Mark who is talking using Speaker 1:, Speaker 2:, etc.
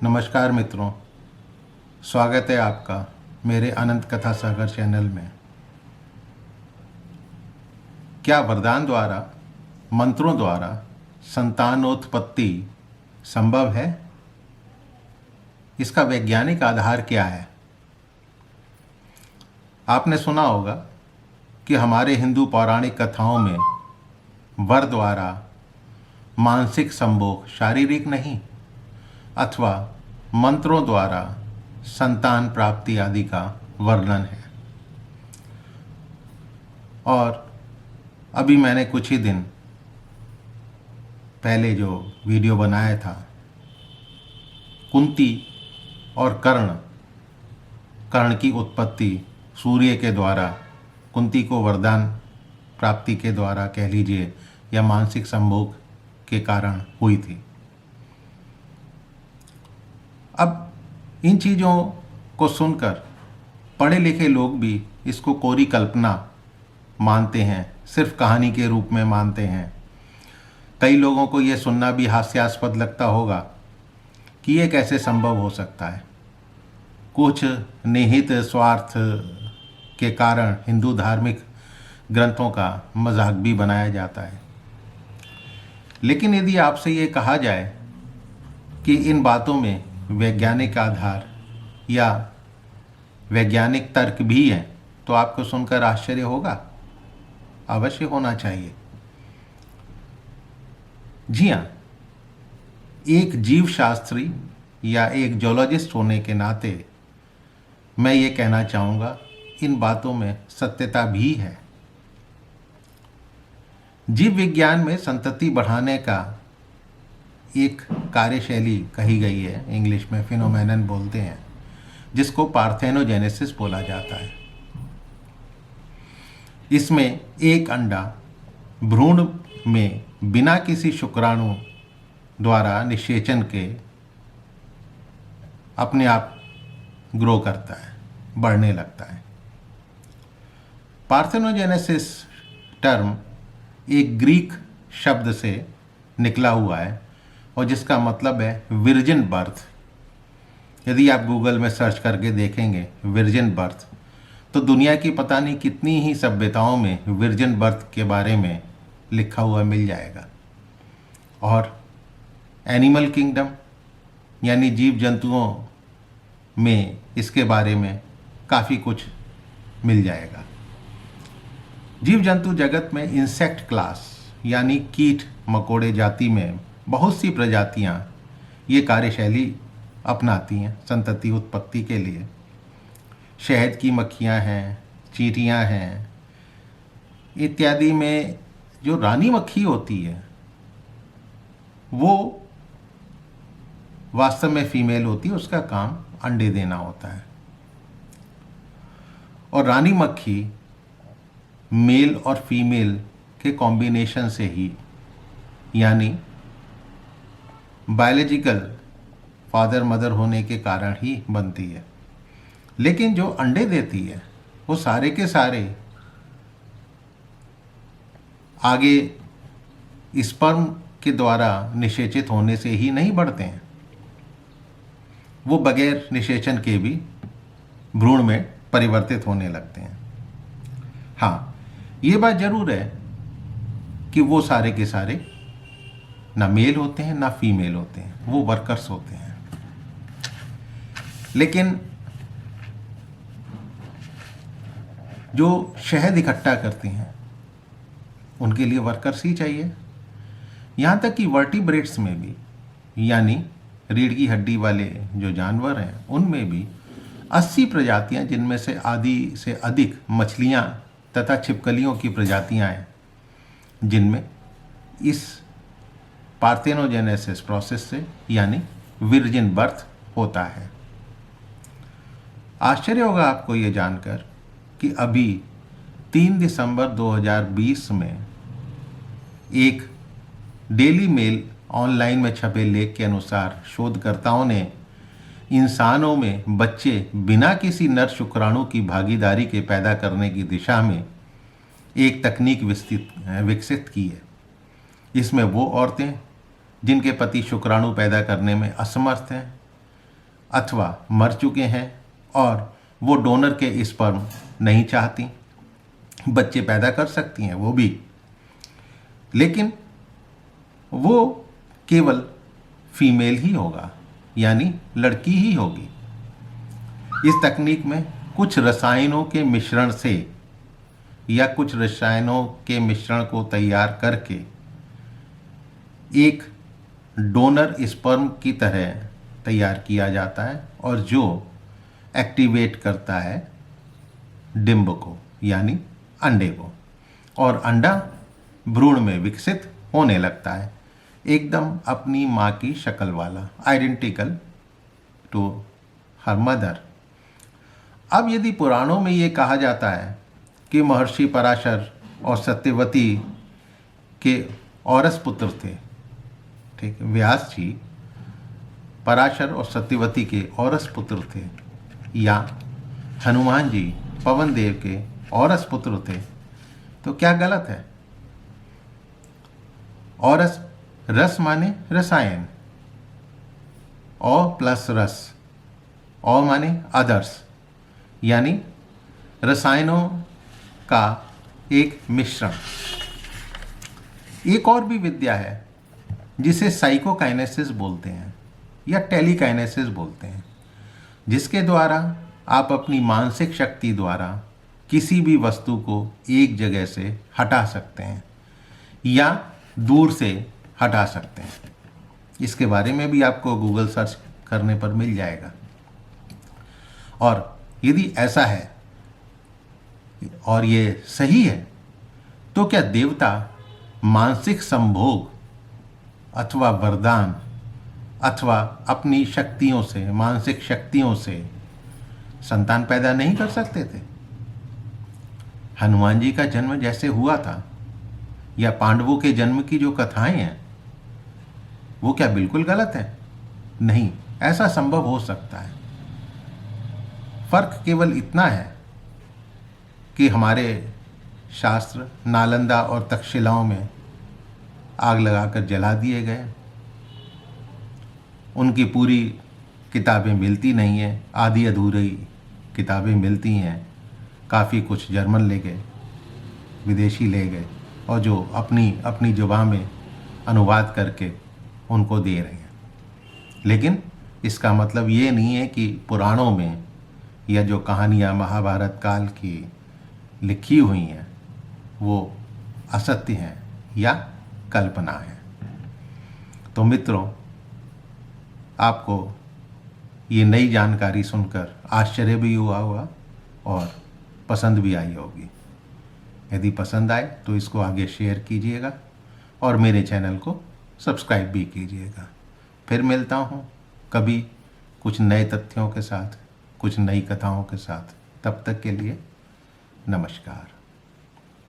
Speaker 1: नमस्कार मित्रों, स्वागत है आपका मेरे अनंत कथा सागर चैनल में। क्या वरदान द्वारा, मंत्रों द्वारा संतानोत्पत्ति संभव है? इसका वैज्ञानिक आधार क्या है? आपने सुना होगा कि हमारे हिंदू पौराणिक कथाओं में वर द्वारा मानसिक संभोग, शारीरिक नहीं, अथवा मंत्रों द्वारा संतान प्राप्ति आदि का वर्णन है। और अभी मैंने कुछ ही दिन पहले जो वीडियो बनाया था, कुंती और कर्ण की उत्पत्ति सूर्य के द्वारा कुंती को वरदान प्राप्ति के द्वारा कह लीजिए या मानसिक संभोग के कारण हुई थी। अब इन चीज़ों को सुनकर पढ़े लिखे लोग भी इसको कोरी कल्पना मानते हैं, सिर्फ कहानी के रूप में मानते हैं। कई लोगों को ये सुनना भी हास्यास्पद लगता होगा कि ये कैसे संभव हो सकता है। कुछ निहित स्वार्थ के कारण हिंदू धार्मिक ग्रंथों का मजाक भी बनाया जाता है। लेकिन यदि आपसे ये कहा जाए कि इन बातों में वैज्ञानिक आधार या वैज्ञानिक तर्क भी है, तो आपको सुनकर आश्चर्य होगा। अवश्य होना चाहिए। जी हाँ, एक जीव शास्त्री या एक जूलॉजिस्ट होने के नाते मैं ये कहना चाहूँगा, इन बातों में सत्यता भी है। जीव विज्ञान में संतति बढ़ाने का एक कार्यशैली कही गई है, इंग्लिश में फिनोमेनन बोलते हैं, जिसको पार्थेनोजेनेसिस बोला जाता है। इसमें एक अंडा भ्रूण में बिना किसी शुक्राणु द्वारा निषेचन के अपने आप ग्रो करता है, बढ़ने लगता है। पार्थेनोजेनेसिस टर्म एक ग्रीक शब्द से निकला हुआ है और जिसका मतलब है विर्जिन बर्थ। यदि आप गूगल में सर्च करके देखेंगे विर्जिन बर्थ, तो दुनिया की पता नहीं कितनी ही सभ्यताओं में विर्जिन बर्थ के बारे में लिखा हुआ मिल जाएगा। और एनिमल किंगडम यानी जीव जंतुओं में इसके बारे में काफ़ी कुछ मिल जाएगा। जीव जंतु जगत में इंसेक्ट क्लास यानी कीट मकोड़े जाति में बहुत सी प्रजातियां ये कार्यशैली अपनाती हैं संतति उत्पत्ति के लिए। शहद की मक्खियां हैं, चींटियां हैं इत्यादि में जो रानी मक्खी होती है वो वास्तव में फीमेल होती है, उसका काम अंडे देना होता है। और रानी मक्खी मेल और फीमेल के कॉम्बिनेशन से ही, यानी बायोलॉजिकल फादर मदर होने के कारण ही बनती है। लेकिन जो अंडे देती है वो सारे के सारे आगे स्पर्म के द्वारा निषेचित होने से ही नहीं बढ़ते हैं, वो बगैर निषेचन के भी भ्रूण में परिवर्तित होने लगते हैं। हाँ, ये बात जरूर है कि वो सारे के सारे ना मेल होते हैं ना फीमेल होते हैं, वो वर्कर्स होते हैं। लेकिन जो शहद इकट्ठा करते हैं उनके लिए वर्कर्स ही चाहिए। यहाँ तक कि वर्टिब्रेट्स में भी, यानी रीढ़ की हड्डी वाले जो जानवर हैं उनमें भी 80 प्रजातियां, जिनमें से आधी से अधिक मछलियां तथा छिपकलियों की प्रजातियां हैं, जिनमें इस पार्थेनोजेनेसिस प्रोसेस से यानी विर्जिन बर्थ होता है। आश्चर्य होगा आपको ये जानकर कि अभी 3 दिसंबर 2020 में एक डेली मेल ऑनलाइन में छपे लेख के अनुसार शोधकर्ताओं ने इंसानों में बच्चे बिना किसी नर शुक्राणु की भागीदारी के पैदा करने की दिशा में एक तकनीक विकसित की है। इसमें वो औरतें जिनके पति शुक्राणु पैदा करने में असमर्थ हैं अथवा मर चुके हैं और वो डोनर के स्पर्म नहीं चाहती, बच्चे पैदा कर सकती हैं वो भी, लेकिन वो केवल फीमेल ही होगा, यानी लड़की ही होगी। इस तकनीक में कुछ रसायनों के मिश्रण से या कुछ रसायनों के मिश्रण को तैयार करके एक डोनर स्पर्म की तरह तैयार किया जाता है और जो एक्टिवेट करता है डिंब को, यानी अंडे को, और अंडा भ्रूण में विकसित होने लगता है, एकदम अपनी माँ की शक्ल वाला, आइडेंटिकल टू हर मदर। अब यदि पुराणों में ये कहा जाता है कि महर्षि पराशर और सत्यवती के औरस पुत्र थे, ठीक, व्यास जी पराशर और सत्यवती के औरस पुत्र थे, या हनुमान जी पवन देव के औरस पुत्र थे, तो क्या गलत है? औरस, रस माने रसायन, औ प्लस रस, औ माने अदर्स, यानी रसायनों का एक मिश्रण। एक और भी विद्या है जिसे साइकोकाइनेसिस बोलते हैं या टेलीकाइनेसिस बोलते हैं, जिसके द्वारा आप अपनी मानसिक शक्ति द्वारा किसी भी वस्तु को एक जगह से हटा सकते हैं या दूर से हटा सकते हैं। इसके बारे में भी आपको गूगल सर्च करने पर मिल जाएगा। और यदि ऐसा है और ये सही है, तो क्या देवता मानसिक संभोग अथवा वरदान अथवा अपनी शक्तियों से, मानसिक शक्तियों से संतान पैदा नहीं कर सकते थे? हनुमान जी का जन्म जैसे हुआ था या पांडवों के जन्म की जो कथाएं हैं, वो क्या बिल्कुल गलत है? नहीं, ऐसा संभव हो सकता है। फर्क केवल इतना है कि हमारे शास्त्र नालंदा और तक्षशिलाओं में आग लगाकर जला दिए गए, उनकी पूरी किताबें मिलती नहीं हैं, आधी अधूरी किताबें मिलती हैं, काफ़ी कुछ जर्मन ले गए, विदेशी ले गए, और जो अपनी अपनी ज़ुबान में अनुवाद करके उनको दे रहे हैं। लेकिन इसका मतलब ये नहीं है कि पुराणों में या जो कहानियाँ महाभारत काल की लिखी हुई हैं वो असत्य हैं या कल्पना है। तो मित्रों, आपको ये नई जानकारी सुनकर आश्चर्य भी हुआ होगा और पसंद भी आई होगी। यदि पसंद आए तो इसको आगे शेयर कीजिएगा और मेरे चैनल को सब्सक्राइब भी कीजिएगा। फिर मिलता हूँ कभी कुछ नए तथ्यों के साथ, कुछ नई कथाओं के साथ। तब तक के लिए नमस्कार।